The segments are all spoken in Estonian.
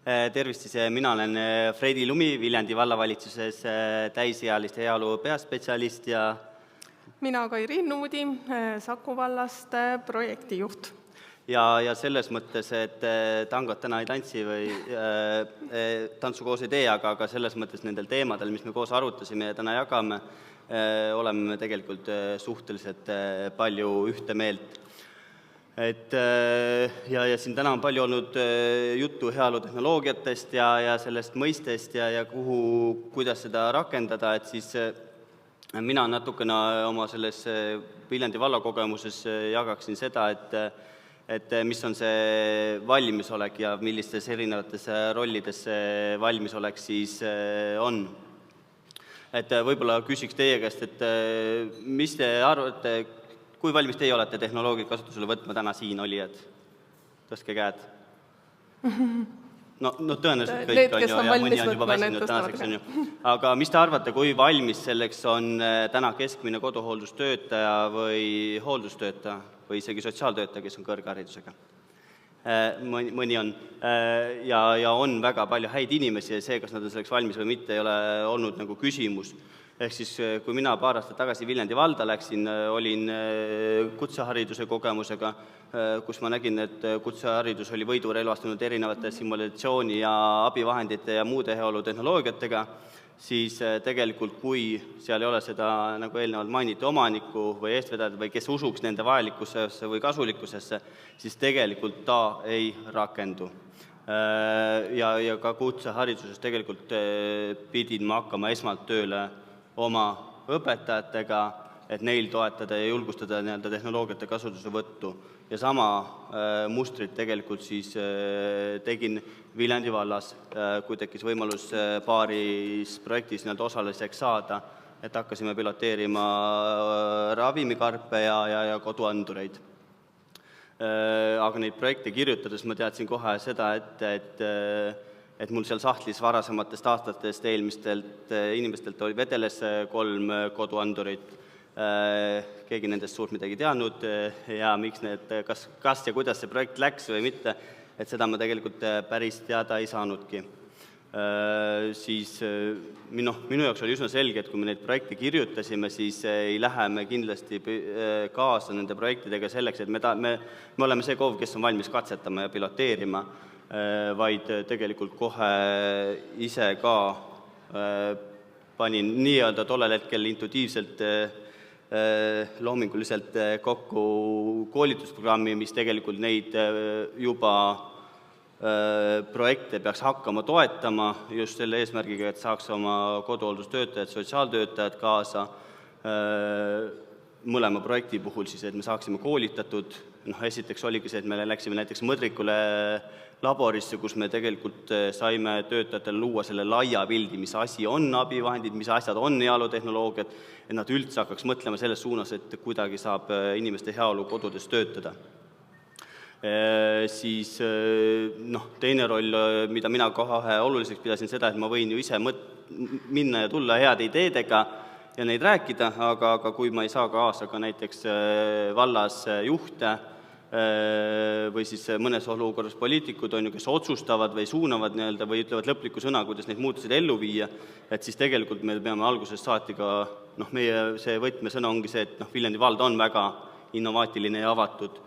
Tervist, siis mina olen Fredi Lumi, Viljandi vallavalitsuses täisealiste heaolu peaspetsialist ja Mina Kairiin Nuudi, Saku vallast projektijuht. ja selles mõttes, et tangot täna ei tantsi või tantsu koos ei tee, aga selles mõttes nendel teemadel, mis me koos arutasime ja täna jagame, oleme me tegelikult suhteliselt palju ühte meelt. Ja siin täna on palju olnud juttu heaolu tehnoloogiatest ja sellest mõistest ja kuidas seda rakendada, et siis mina natukene oma selles Viljandi valla kogemuses jagaksin seda, et mis on see valmisolek ja millistes erinevates rollides see valmisolek siis on. Et võib-olla küsiks teie käest, et mis te arvate, kui valmis teie olete tehnoloogiat kasutusele võtma täna siin olijad? Tõstke käed. No tõenäoliselt kõik on ju, ja mõni on juba väsinud tänaseks on ju. Aga mis te arvate, kui valmis selleks on täna keskmine koduhooldustöötaja või hooldustöötaja või isegi sotsiaaltöötaja, kes on kõrgharidusega? Mõni on. Ja on väga palju häid inimesi ja see, kas nad on selleks valmis või mitte, ei ole olnud nagu küsimus. Ehk siis, kui mina paar aastat tagasi Viljandi valda läksin, olin kutsehariduse kogemusega, kus ma nägin, et kutseharidus oli võidurelvastunud erinevate simulatsiooni ja abivahendite ja muude heaolutehnoloogiatega, siis tegelikult, kui seal ei ole seda, nagu eelnevalt mainiti, omanikku või eestvedajad või kes usuks nende vajalikkusesse või kasulikkusesse, siis tegelikult ta ei rakendu. Ja ka kutsehariduses tegelikult pidin ma hakkama esmalt tööle oma õpetajatega, et neil toetada ja julgustada tehnoloogiate kasutuse võttu. Ja sama mustrit tegelikult siis tegin Viljandi vallas, kui tekkis võimalus paaris projektis osaliseks saada, et hakkasime piloteerima ravimikarpe ja koduandureid. Aga neid projekte kirjutades ma teadsin kohe seda, et mul seal sahtlis varasematest aastatest eelmistelt inimestelt oli vedeles 3 koduandurit. Keegi nendest suurt midagi teadnud ja miks kas ja kuidas see projekt läks või mitte, et seda ma tegelikult päris teada ei saanudki. Siis minu jaoks oli üsna selge, et kui me neid projekte kirjutasime, siis ei lähe me kindlasti kaasa nende projektidega selleks, et me oleme see KOV, kes on valmis katsetama ja piloteerima, vaid tegelikult kohe ise ka panin nii-öelda tollel hetkel intuitiivselt loominguliselt kokku koolitusprogrammi, mis tegelikult neid juba projekte peaks hakkama toetama just selle eesmärgiga, et saaks oma koduhooldustöötajad, sotsiaaltöötajad kaasa mõlema projekti puhul, siis et me saaksime koolitatud. Esiteks oligi see, et me läksime näiteks Mõdrikule laborisse, kus me tegelikult saime töötajatele luua selle laia pildi, mis asi on abivahendid, mis asjad on heaolutehnoloogiad, et nad üldse hakkaks mõtlema selles suunas, et kuidagi saab inimeste heaolu kodudes töötada. Siis teine roll, mida mina kohe oluliseks pidasin seda, et ma võin ju ise minna ja tulla heade ideedega ja neid rääkida, aga kui ma ei saa kaasa ka näiteks vallas juhte või siis mõnes olukorras poliitikud on ju, kes otsustavad või suunavad või ütlevad lõpliku sõna, kuidas neid muutusid ellu viia, et siis tegelikult me peame algusest saati ka, meie see võtmesõna ongi see, et Viljandi vald on väga innovaatiline ja avatud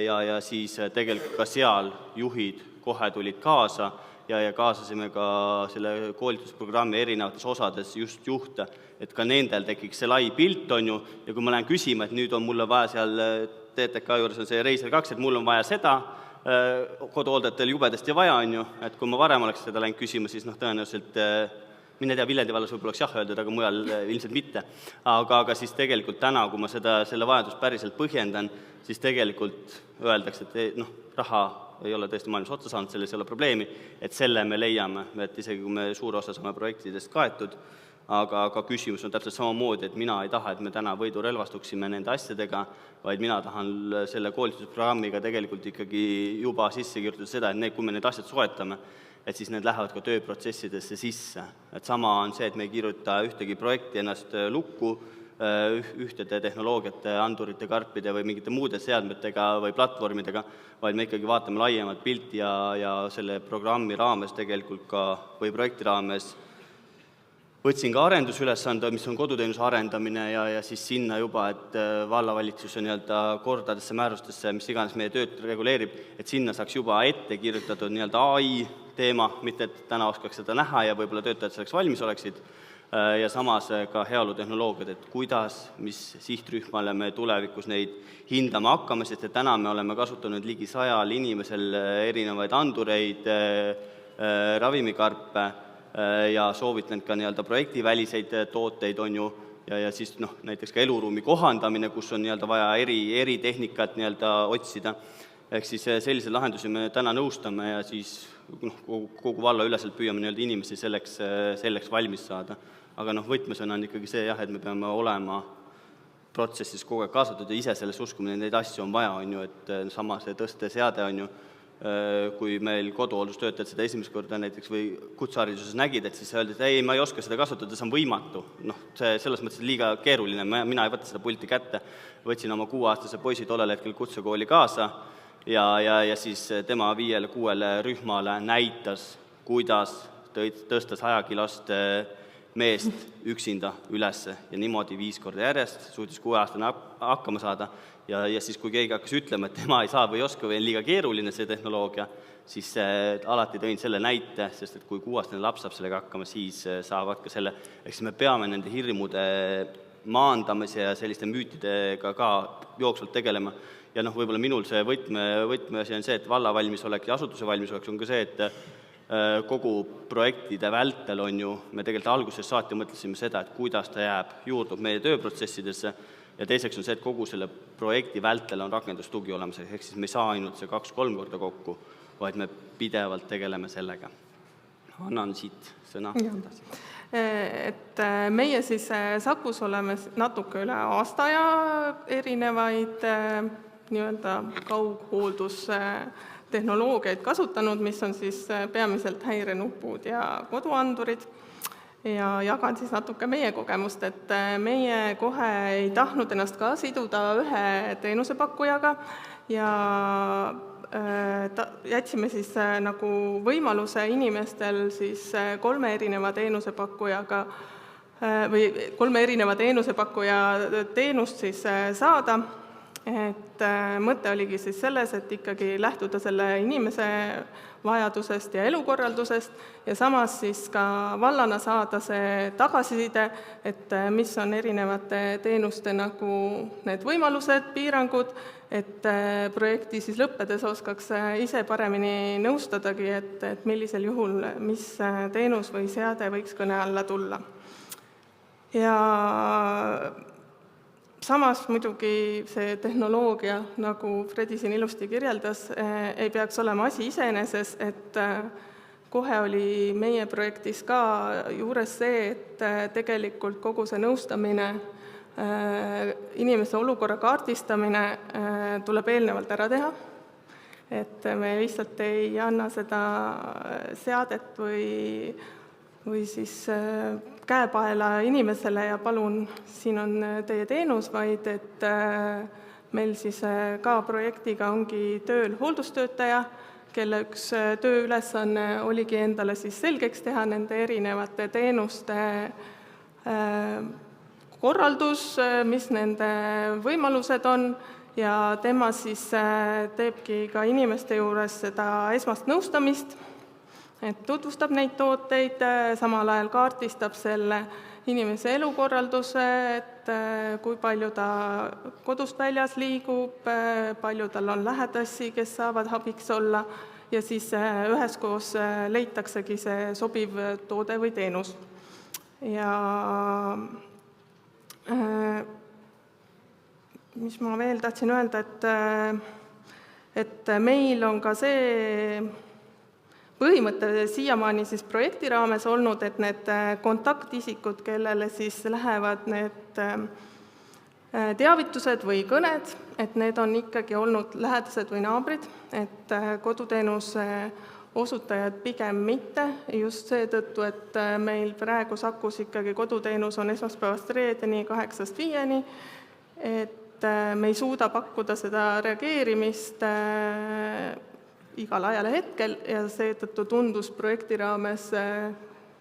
ja siis tegelikult ka seal juhid kohe tulid kaasa ja kaasasime ka selle koolitusprogrammi erinevates osades just juhte, et ka nendel tekiks see lai pilt on ju, ja kui ma lähen küsima, et nüüd on mulle vaja seal TTK juures on see Reiser 2, et mul on vaja seda, koduhooldajatel jubedasti vaja on ju, et kui ma varem oleks seda läinud küsima, siis tõenäoliselt, mine tea, Viljandi vallas võib-olla oleks jah öeldud, aga mujal ilmselt mitte. Aga siis tegelikult täna, kui ma selle vajadust päriselt põhjendan, siis tegelikult öeldakse, et raha ei ole tõesti maailmas otsa saanud, selles ei ole probleemi, et selle me leiame, et isegi kui me suur osa saame projektidest kaetud, aga küsimus on täpselt samamoodi, et mina ei taha, et me täna võidurelvastuksime nende asjadega, vaid mina tahan selle koolitusprogrammiga tegelikult ikkagi juba sisse kirjutada seda, et kui me need asjad soetame, et siis need lähevad ka tööprotsessidesse sisse. Et sama on see, et me ei kirjuta ühtegi projekti ennast lukku, ühtede tehnoloogiate, andurite, karpide või mingite muude seadmetega või platvormidega, vaid me ikkagi vaatame laiemat pilti ja selle programmi raames tegelikult ka või projekti raames võtsin ka arendusülesande, mis on koduteenuse arendamine ja siis sinna juba, et vallavalitsuse nii-öelda kordadesse, määrustesse, mis iganes meie tööd reguleerib, et sinna saaks juba ette kirjutatud nii-öelda AI teema, mitte et täna oskaks seda näha ja võib-olla töötajad selleks valmis oleksid, ja samas ka heaolutehnoloogiad, et kuidas, mis sihtrühmale me tulevikus neid hindama hakkame, sest et täna me oleme kasutanud ligi 100 inimesel erinevaid andureid, ravimikarpe ja soovitanud ka nii-öelda projektiväliseid tooteid, on ju, ja siis näiteks ka eluruumi kohandamine, kus on nii-öelda vaja eri tehnikat nii-öelda otsida. Ehk siis selliseid lahendusi me täna nõustame ja siis kogu valla üleselt püüame nii-öelda inimesi selleks valmis saada. Aga võtmesõna on ikkagi see, jah, et me peame olema protsessis kogu aeg kaasatud ja ise selles uskumine, neid asju on vaja, on ju, et sama see tõsteseade on ju, kui meil koduhooldustöötajad seda esimest korda näiteks või kutsehariduses nägid, et siis öeldi, et ei, ma ei oska seda kasutada, see on võimatu. See selles mõttes liiga keeruline, mina ei võta seda pulti kätte. Võtsin oma 6-aastase poisi tollel hetkel kutsekooli kaasa ja siis tema 5-6 rühmale näitas, kuidas tõsta 100 kilost meest üksinda ülesse ja niimoodi 5 korda järjest, suutis 6-aastane hakkama saada ja siis, kui keegi hakkas ütlema, et tema ei saa või ei oska või on liiga keeruline see tehnoloogia, siis alati tõin selle näite, sest et kui 6-aastane laps saab sellega hakkama, siis saavad ka selle, eks me peame nende hirmude maandamise ja selliste müütidega ka jooksvalt tegelema. Ja võib-olla minul see võtmeasi on see, et valla valmisolek ja asutuse valmisolek on ka see, et kogu projektide vältel on ju, me tegelikult algusest saati mõtlesime seda, et kuidas ta juurdub meie tööprotsessidesse ja teiseks on see, et kogu selle projekti vältel on rakendustugi olemas, ehk siis me ei saa ainult see 2-3 korda kokku, vaid me pidevalt tegeleme sellega. Annan siit sõna. Et meie siis Sakus oleme natuke üle aasta ja erinevaid nii-öelda kaughooldustehnoloogiaid kasutanud, mis on siis peamiselt häirenupud ja koduandurid ja jagan siis natuke meie kogemust, et meie kohe ei tahtnud ennast ka siduda ühe teenusepakkujaga ja jätsime siis nagu võimaluse inimestel siis 3 erineva teenusepakkujaga või 3 erineva teenusepakkuja teenust siis saada. Et mõte oligi siis selles, et ikkagi lähtuda selle inimese vajadusest ja elukorraldusest ja samas siis ka vallana saada see tagasiside, et mis on erinevate teenuste nagu need võimalused, piirangud, et projekti siis lõppedes oskaks ise paremini nõustadagi, et millisel juhul, mis teenus või seade võiks kõne alla tulla. Ja samas muidugi see tehnoloogia, nagu Fredi siin ilusti kirjeldas, ei peaks olema asi iseeneses, et kohe oli meie projektis ka juures see, et tegelikult kogu see nõustamine, inimese olukorra kaardistamine tuleb eelnevalt ära teha, et me lihtsalt ei anna seda seadet või siis käepaela inimesele ja palun, siin on teie teenus, vaid et meil siis ka projektiga ongi tööl hooldustöötaja, kelle üks tööülesanne oligi endale siis selgeks teha nende erinevate teenuste korraldus, mis nende võimalused on ja tema siis teebki ka inimeste juures seda esmast nõustamist, et tutvustab neid tooteid, samal ajal kaardistab selle inimese elukorralduse, et kui palju ta kodust väljas liigub, palju tal on lähedasi, kes saavad abiks olla ja siis üheskoos leitaksegi see sobiv toode või teenus. Ja mis ma veel tahtsin öelda, et meil on ka see põhimõte siiamaani siis projekti raames olnud, et need kontaktisikud, kellele siis lähevad need teavitused või kõned, et need on ikkagi olnud lähedased või naabrid, et koduteenuse osutajad pigem mitte, just seetõttu, et meil praegu Sakus ikkagi koduteenus on esmaspäevast reedeni 8–5, et me ei suuda pakkuda seda reageerimist igal ajal ja hetkel ja seetõttu tundus projekti raames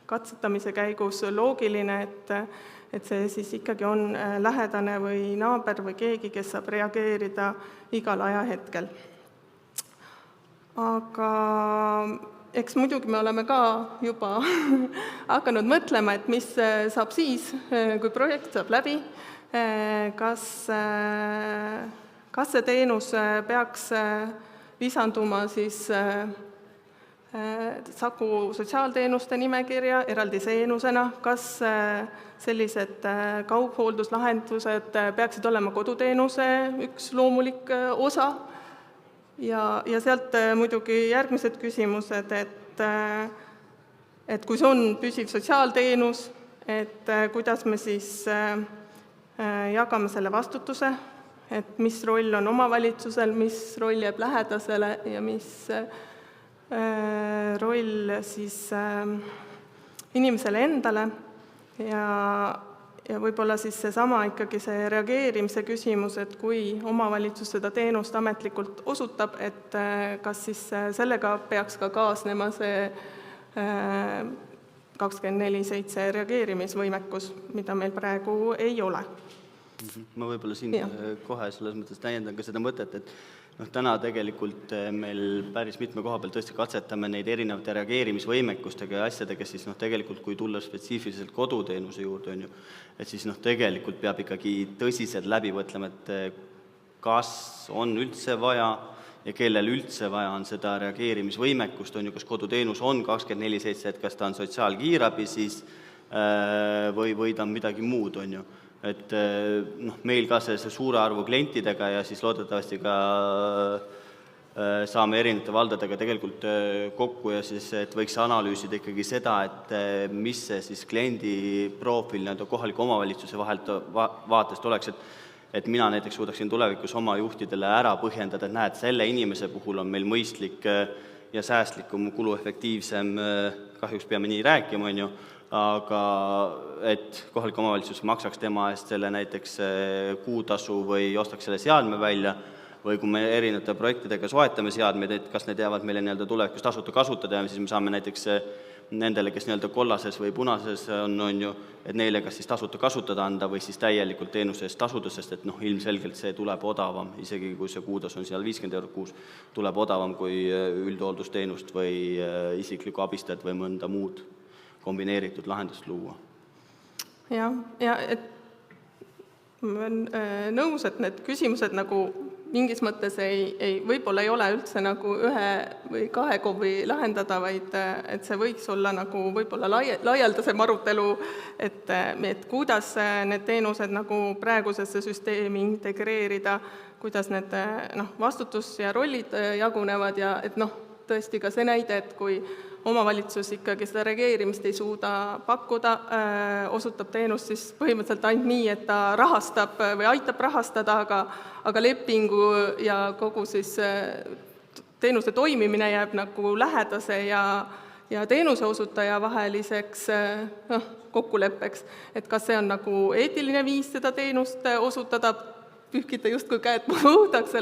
katsetamise käigus loogiline, et see siis ikkagi on lähedane või naaber või keegi, kes saab reageerida igal ajahetkel. Aga eks muidugi me oleme ka juba hakanud mõtlema, et mis saab siis, kui projekt saab läbi, kas see teenus peaks lisanduma siis Saku sotsiaalteenuste nimekirja eraldi teenusena, kas sellised kaughoolduslahendused peaksid olema koduteenuse üks loomulik osa ja sealt muidugi järgmised küsimused, et kui see on püsiv sotsiaalteenus, et kuidas me siis jagame selle vastutuse, et mis roll on omavalitsusel, mis roll jääb lähedasele ja mis roll siis inimesele endale ja võib-olla siis seesama ikkagi see reageerimise küsimus, et kui omavalitsus seda teenust ametlikult osutab, et kas siis sellega peaks ka kaasnema see 24/7 reageerimisvõimekus, mida meil praegu ei ole. Ma võib-olla siin kohe selles mõttes täiendan ka seda mõtet, et täna tegelikult meil päris mitme koha peal tõesti katsetame neid erinevate reageerimisvõimekustega ja asjadega, siis tegelikult kui tulla spetsiifiliselt koduteenuse juurde, et siis tegelikult peab ikkagi tõsiselt läbi mõtlema, et kas on üldse vaja ja kellel üldse vaja on seda reageerimisvõimekust, kas koduteenus on 24/7, et kas ta on sotsiaalkiirabi siis või ta on midagi muud, et meil ka see suure arvu klientidega ja siis loodetavasti ka saame erinevate valdadega tegelikult kokku ja siis, et võiks analüüsida ikkagi seda, et mis see siis kliendi profiil kohaliku omavalitsuse vaatest oleks, et mina näiteks suudaksin tulevikus oma juhtidele ära põhjendada, et näed, selle inimese puhul on meil mõistlik ja säästlikum, kuluefektiivsem, kahjuks peame nii rääkima, aga et kohalik omavalitsus maksaks tema eest selle näiteks kuutasu või ostaks selle seadme välja või kui me erinevate projektidega soetame seadmeid, et kas need jäävad meile tulevikus tasuta kasutada ja siis me saame näiteks nendele, kes kollases või punases on, et neile kas siis tasuta kasutada anda või siis täielikult teenuse eest tasuda, sest et ilmselgelt see tuleb odavam, isegi kui see kuutasu on seal 50 € kuus, tuleb odavam kui üldhooldusteenust või isiklikku abistajat või mõnda muud kombineeritud lahendust luua. Ja et ma olen nõus, et need küsimused mingis mõttes võib-olla ei ole üldse ühe või kahe KOV-i lahendada, vaid et see võiks olla võib-olla laialdasem arutelu, et kuidas need teenused praegusesse süsteemi integreerida, kuidas need vastutus ja rollid jagunevad ja et tõesti ka see näide, et kui omavalitsus ikkagi seda reageerimist ei suuda pakkuda, osutab teenust siis põhimõtteliselt ainult nii, et ta rahastab või aitab rahastada, aga lepingu ja kogu siis teenuse toimimine jääb lähedase ja teenuse osutaja vaheliseks kokkuleppeks, et kas see on eetiline viis seda teenust osutada, pühkida justkui käed puhtaks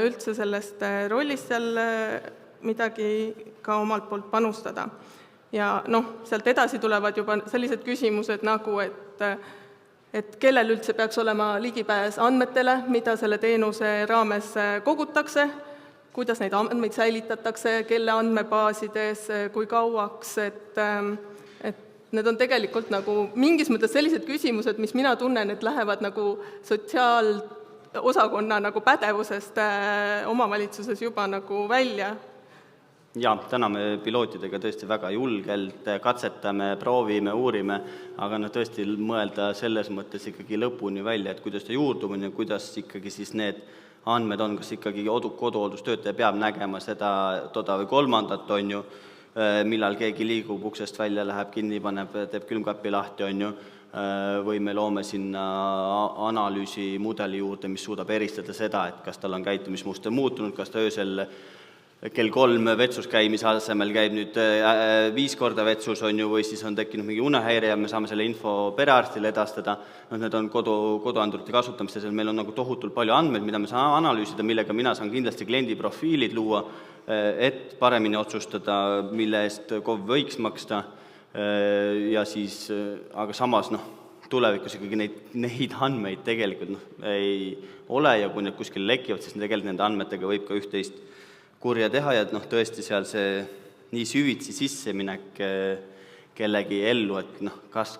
üldse sellest rollist seal midagi ka omalt poolt panustada. Ja sealt edasi tulevad juba sellised küsimused et kellel üldse peaks olema ligipääs andmetele, mida selle teenuse raames kogutakse, kuidas neid andmeid säilitatakse, kelle andmebaasides, kui kauaks, et need on tegelikult mingis mõttes sellised küsimused, mis mina tunnen, et lähevad sotsiaalosakonna pädevusest omavalitsuses juba välja. Ja, täna me pilootidega tõesti väga julgelt katsetame, proovime, uurime, aga tõesti mõelda selles mõttes ikkagi lõpuni välja, et kuidas ta juurdub ja kuidas ikkagi siis need andmed on, kas ikkagi koduhooldustöötaja peab nägema seda, toda või kolmandat, millal keegi liigub uksest välja, läheb kinni, teeb külmkapi lahti, või me loome sinna analüüsi mudeli juurde, mis suudab eristada seda, et kas tal on käitumismuster muutunud, kas ta öösel kell 3 vetsus käimise asemel käib nüüd 5 korda vetsus, on ju, või siis on tekkinud mingi unehäire ja me saame selle info perearstile edastada. Need on koduandurite kasutamist ja meil on nagu tohutult palju andmeid, mida me saame analüüsida, millega mina saan kindlasti kliendi profiilid luua, et paremini otsustada, mille eest KOV võiks maksta. Ja siis, aga samas tulevikus ikkagi neid andmeid tegelikult ei ole ja kui need kuskil lekivad, siis tegelikult nende andmetega võib ka üht-teist kurja teha ja tõesti seal see nii süvitsi sisseminek kellegi ellu, et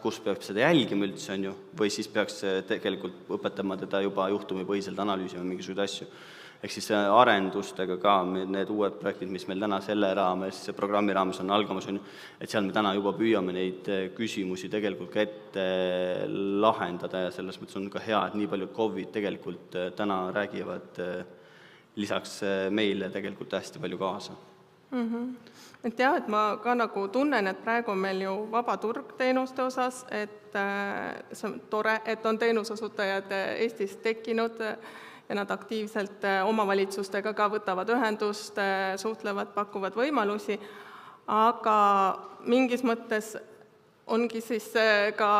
kus peab seda jälgima üldse, on ju, või siis peaks tegelikult õpetama teda juba juhtumipõhiselt analüüsima mingisuguseid asju. Ehk siis arendustega ka need uued projektid, mis meil täna selle raames, programmi raames on algamas, on, et seal me täna juba püüame neid küsimusi tegelikult ka ette lahendada ja selles mõttes on ka hea, et nii palju KOV-id tegelikult täna räägivad lisaks meile tegelikult hästi palju kaasa. Et jah, et ma ka nagu tunnen, et praegu on meil ju vaba turg teenuste osas, et see on tore, et on teenusosutajad Eestis tekkinud ja nad aktiivselt omavalitsustega ka võtavad ühendust, suhtlevad, pakuvad võimalusi, aga mingis mõttes ongi siis ka,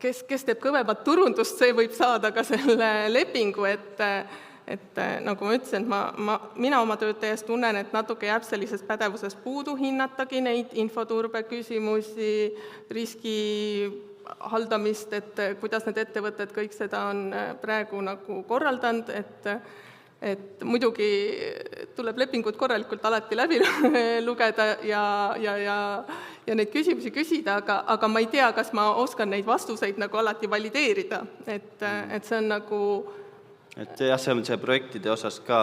kes teeb kõvemat turundust, see võib saada ka selle lepingu, et nagu ma ütlesin, mina oma tööd tehes tunnen, et natuke jääb sellises pädevuses puudu hinnatagi neid infoturbe küsimusi, riski haldamist, et kuidas need ettevõtted kõik seda on praegu nagu korraldanud, et muidugi tuleb lepingut korralikult alati läbi lugeda ja neid küsimusi küsida, aga ma ei tea, kas ma oskan neid vastuseid nagu alati valideerida, et see on nagu et jah, see on see projektide osas ka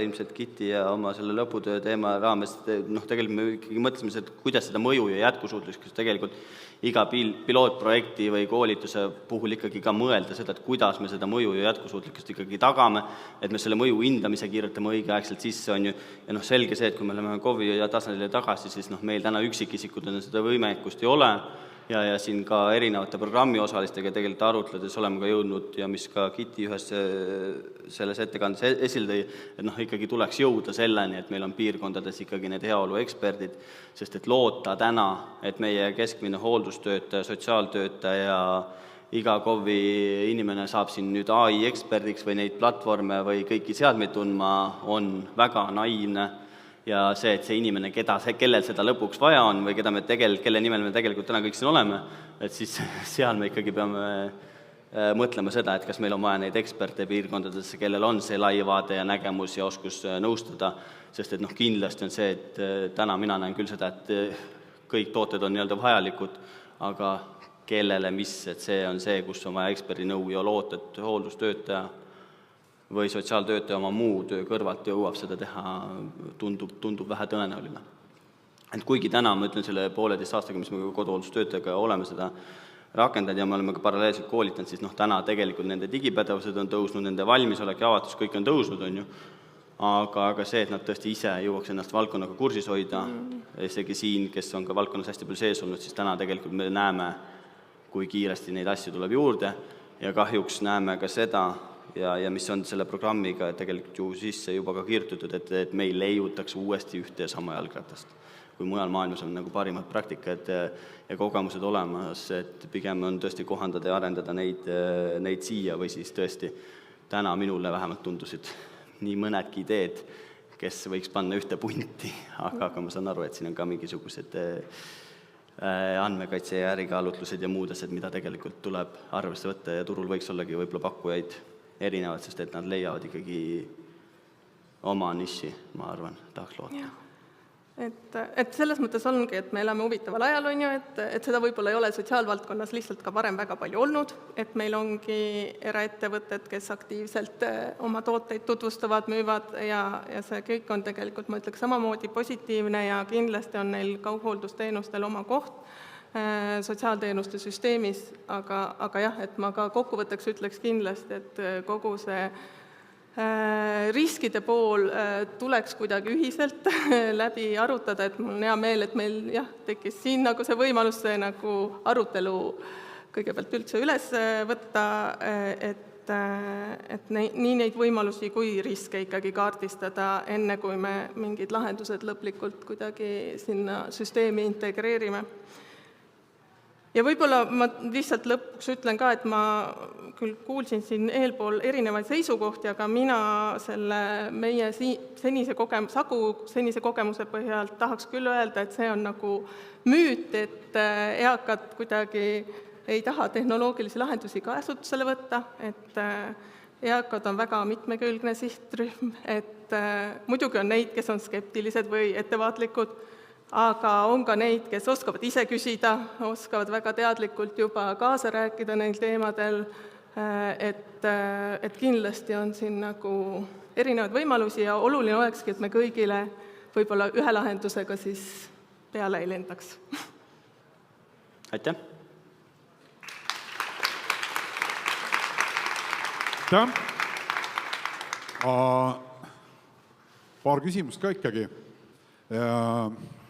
ilmselt Kiti ja oma selle lõputöö teema raames, tegelikult me ikkagi mõtlesime, et kuidas seda mõju ja jätkusuutlikkust tegelikult iga pilootprojekti või koolituse puhul ikkagi ka mõelda seda, et kuidas me seda mõju ja jätkusuutlikkust ikkagi tagame, et me selle mõju hindamise kirjutame õigeaegselt sisse, on ju, ja selge see, et kui me läheme KOV-i ja tasandile tagasi, siis meil täna üksikisikud seda võimekust ei ole, ja siin ka erinevate programmi osalistega tegelikult arutledes oleme ka jõudnud ja mis ka Kiti ühes selles ettekandes esile tõi, et ikkagi tuleks jõuda selleni, et meil on piirkondades ikkagi need heaolu eksperdid, sest et loota täna, et meie keskmine hooldustöötaja, sotsiaaltöötaja, iga KOV-i inimene saab siin nüüd AI eksperdiks või neid platvorme või kõiki seadmeid tundma, on väga naiivne. Ja see, et see inimene, kellel seda lõpuks vaja on või kelle nimel me tegelikult täna kõik siin oleme, et siis seal me ikkagi peame mõtlema seda, et kas meil on vaja neid eksperte piirkondadesse, kellel on see lai vaade ja nägemus ja oskus nõustada, sest et kindlasti on see, et täna mina näen küll seda, et kõik tooted on vajalikud, aga kellele mis, et see on see, kus on vaja eksperdi nõu ja loota, et hooldustöötaja või sotsiaaltöötaja oma muu töö kõrvalt jõuab seda teha, tundub vähe tõenäoline. Et kuigi täna, ma ütlen selle 1,5 aastaga, mis me koduhooldustöötajaga oleme seda rakendanud ja me oleme ka paralleelselt koolitanud, siis täna tegelikult nende digipädevused on tõusnud, nende valmisolek ja avatus kõik on tõusnud, on ju. Aga see, et nad tõesti ise jõuaks ennast valdkonnaga kursis hoida, isegi siin, kes on ka valdkonnas hästi palju sees olnud, siis täna tegelikult me näeme, kui kiiresti neid asju tuleb juurde ja kahjuks näeme ka seda, ja mis on selle programmiga tegelikult ju sisse juba ka kirjutatud, et meil leiutakse uuesti ühte ja sama jalgratast. Kui mujal maailmas on nagu parimad praktikad ja kogemused olemas, et pigem on tõesti kohandada ja arendada neid siia või siis tõesti täna minule vähemalt tundusid nii mõnedki ideed, kes võiks panna ühte punti, aga ma saan aru, et siin on ka mingisugused andmekaitse ja ärikaalutlused ja muud asjad, mida tegelikult tuleb arvesse võtta ja turul võiks ollagi võib-olla pakkujaid erinevad, sest et nad leiavad ikkagi oma niši, ma arvan, tahaks loota. Et selles mõttes ongi, et me elame huvitaval ajal, on ju, et seda võib-olla ei ole sotsiaalvaldkonnas lihtsalt ka varem väga palju olnud, et meil ongi eraettevõtted, kes aktiivselt oma tooteid tutvustavad, müüvad ja see kõik on tegelikult, ma ütleks, samamoodi positiivne ja kindlasti on neil kaughooldusteenustel oma koht sotsiaalteenuste süsteemis, aga jah, et ma ka kokkuvõtteks ütleks kindlasti, et kogu see riskide pool tuleks kuidagi ühiselt läbi arutada, et mul on hea meel, et meil tekkis siin nagu see võimalus see nagu arutelu kõigepealt üldse üles võtta, et et nii neid võimalusi kui riske ikkagi kaardistada, enne kui me mingid lahendused lõplikult kuidagi sinna süsteemi integreerime. Ja võib-olla ma lihtsalt lõpuks ütlen ka, et ma küll kuulsin siin eelpool erinevaid seisukohti, aga mina selle meie Saku senise kogemuse põhjal tahaks küll öelda, et see on nagu müüt, et eakad kuidagi ei taha tehnoloogilisi lahendusi kasutusele võtta, et eakad on väga mitmekülgne sihtrühm, et muidugi on neid, kes on skeptilised või ettevaatlikud, aga on ka neid, kes oskavad ise küsida, oskavad väga teadlikult juba kaasa rääkida neil teemadel, et kindlasti on siin nagu erinevaid võimalusi ja oluline olekski, et me kõigile võib-olla ühe lahendusega siis peale ei lendaks. Aitäh! Aitäh! Paar küsimust ka ikkagi.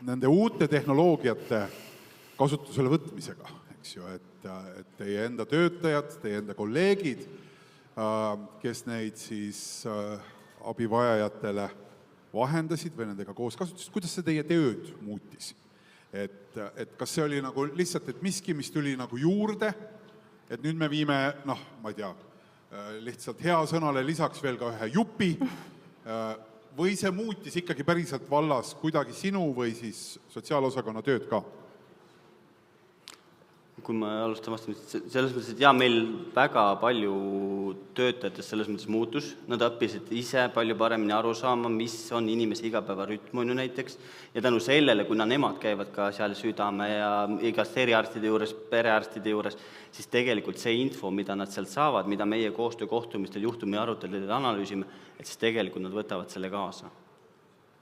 Nende uute tehnoloogiate kasutusele võtmisega, eks ju, et teie enda töötajad, teie enda kolleegid, kes neid siis abivajajatele vahendasid või nendega koos kasutasid, kuidas see teie tööd muutis? Et kas see oli nagu lihtsalt, et miski, mis tuli nagu juurde, et nüüd me viime, ma ei tea, lihtsalt hea sõnale lisaks veel ka ühe jupi, või see muutis ikkagi päriselt vallas kuidagi sinu või siis sotsiaalosakonna tööd ka? Kui ma alustan vastamist, selles mõttes, et meil väga palju töötajatest selles mõttes muutus. Nad õppisid ise palju paremini aru saama, mis on inimese igapäevarütm on ju näiteks. Ja tänu sellele, kuna nemad käivad ka seal südame ja igast eriarstide juures, perearstide juures, siis tegelikult see info, mida nad sealt saavad, mida meie koostöökohtumistel, juhtumi aruteludel analüüsime, et siis tegelikult nad võtavad selle kaasa.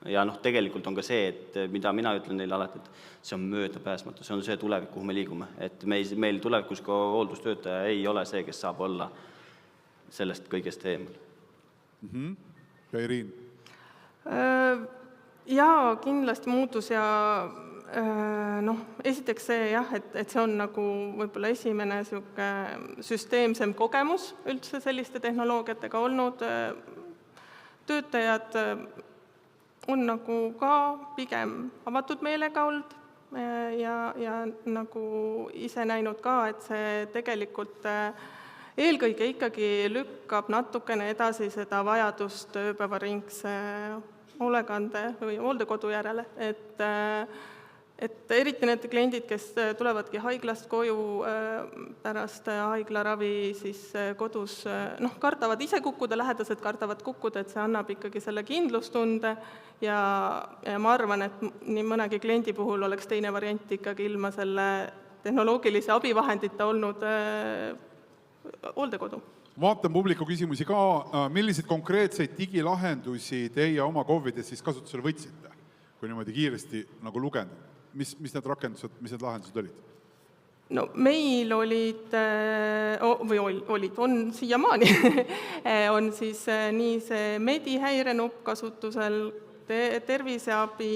Ja tegelikult on ka see, et mida mina ütlen neile alati, et see on möödapääsmatu, see on see tulevik, kuhu me liigume. Et meil tulevikus ka hooldustöötaja ei ole see, kes saab olla sellest kõigest eemal. Ja Iriin? Jaa, kindlasti muutus ja esiteks see jah, et see on nagu võib-olla esimene süsteemsem kogemus üldse selliste tehnoloogiatega olnud. Töötajad on nagu ka pigem avatud meelega olnud ja nagu ise näinud ka, et see tegelikult eelkõige ikkagi lükkab natukene edasi seda vajadust ööpäevaringse hoolekande või hooldekodu järele, et eriti need kliendid, kes tulevadki haiglast koju pärast haiglaravi, siis kodus kardavad ise kukkuda, lähedased kardavad kukkuda, et see annab ikkagi selle kindlustunde ja ma arvan, et nii mõnegi kliendi puhul oleks teine variant ikkagi ilma selle tehnoloogilise abivahendita olnud hooldekodu. Vaatan publiku küsimusi ka. Milliseid konkreetseid digilahendusi teie oma KOV-ides siis kasutusele võtsite, kui niimoodi kiiresti nagu lugenda? Mis need rakendused, mis need lahendused olid? No meil on siiamaani, on siis nii see medihäirenupp kasutusel, terviseabi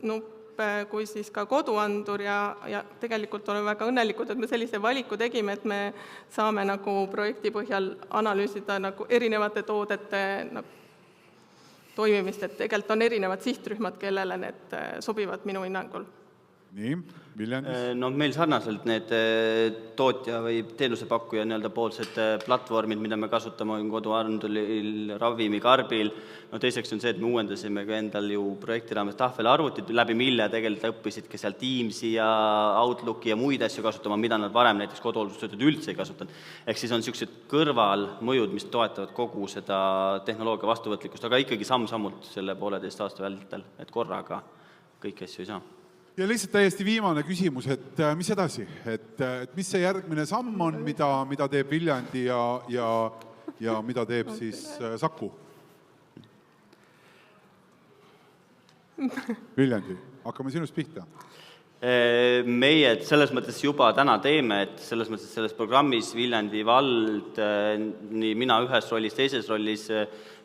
nupp kui siis ka koduandur ja tegelikult oleme väga õnnelikud, et me sellise valiku tegime, et me saame nagu projekti põhjal analüüsida nagu erinevate toodete toimimist, et tegelikult on erinevad sihtrühmad, kellele need sobivad minu hinnangul. Nii, Viljandis? Meil sarnaselt need tootja või teenusepakkuja poolsed platvormid, mida me kasutame koduanduril, ravimikarbil. Teiseks on see, et me uuendasime ka endal ju projekti raames tahvelarvutit, läbi mille tegelikult õppisidki seal Teamsi ja Outlooki ja muid asju kasutama, mida nad varem näiteks koduhooldustöötajad üldse ei kasutanud. Ehk siis on niisugused kõrvalmõjud, mis toetavad kogu seda tehnoloogia vastuvõtlikkust, aga ikkagi samm-sammult selle 1,5 aasta vältel, et korraga kõiki asju ei saa. Ja lihtsalt täiesti viimane küsimus, et mis edasi? Et mis see järgmine samm on, mida teeb Viljandi ja mida teeb siis Saku? Viljandi, hakkame sinust pihta. Meie selles mõttes juba täna teeme, et selles mõttes selles programmis Viljandi vald, nii mina ühes rollis, teises rollis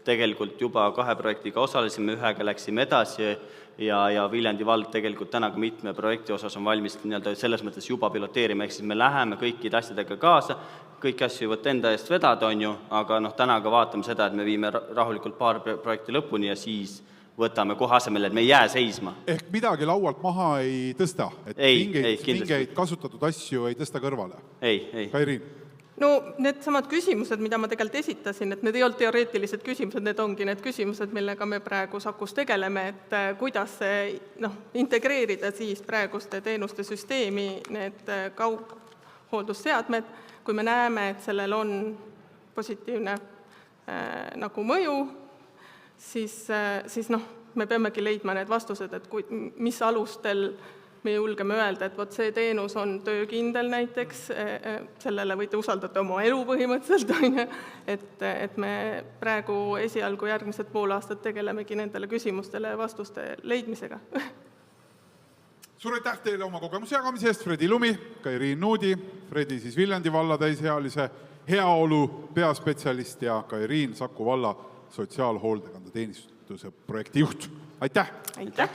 tegelikult juba 2 projektiga osalesime, ühega läksime edasi ja Viljandi vald tegelikult täna ka mitme projekti osas on valmis selles mõttes juba piloteerima, ehk siis me läheme kõikide asjadega kaasa, kõiki asju ei võtta enda eest vedada, on ju, aga täna ka vaatame seda, et me viime rahulikult paar projekti lõpuni ja siis võtame kohe asemele, et me ei jää seisma. Ehk midagi laualt maha ei tõsta, et mingeid kasutatud asju ei tõsta kõrvale? Ei. Kairiin? No need samad küsimused, mida ma tegelikult esitasin, et need ei olnud teoreetilised küsimused, need ongi need küsimused, millega me praegu Sakus tegeleme, et kuidas integreerida siis praeguste teenuste süsteemi need kaughooldusseadmed, kui me näeme, et sellel on positiivne nagu mõju, siis me peamegi leidma need vastused, et mis alustel me julgeme öelda, et see teenus on töökindel näiteks, sellele võite usaldada oma elu põhimõtteliselt, et me praegu esialgu järgmised pool aastat tegelemegi nendele küsimustele vastuste leidmisega. Suur aitäh teile oma kogemuse jagamise eest, Fredi Lumi, Kairiin Nuudi, Fredi siis Viljandi valla täisealise heaolu peaspetsialist ja Kairiin Saku valla sotsiaalhoolekandeteenistuse projektijuht. Aitäh! Aitäh!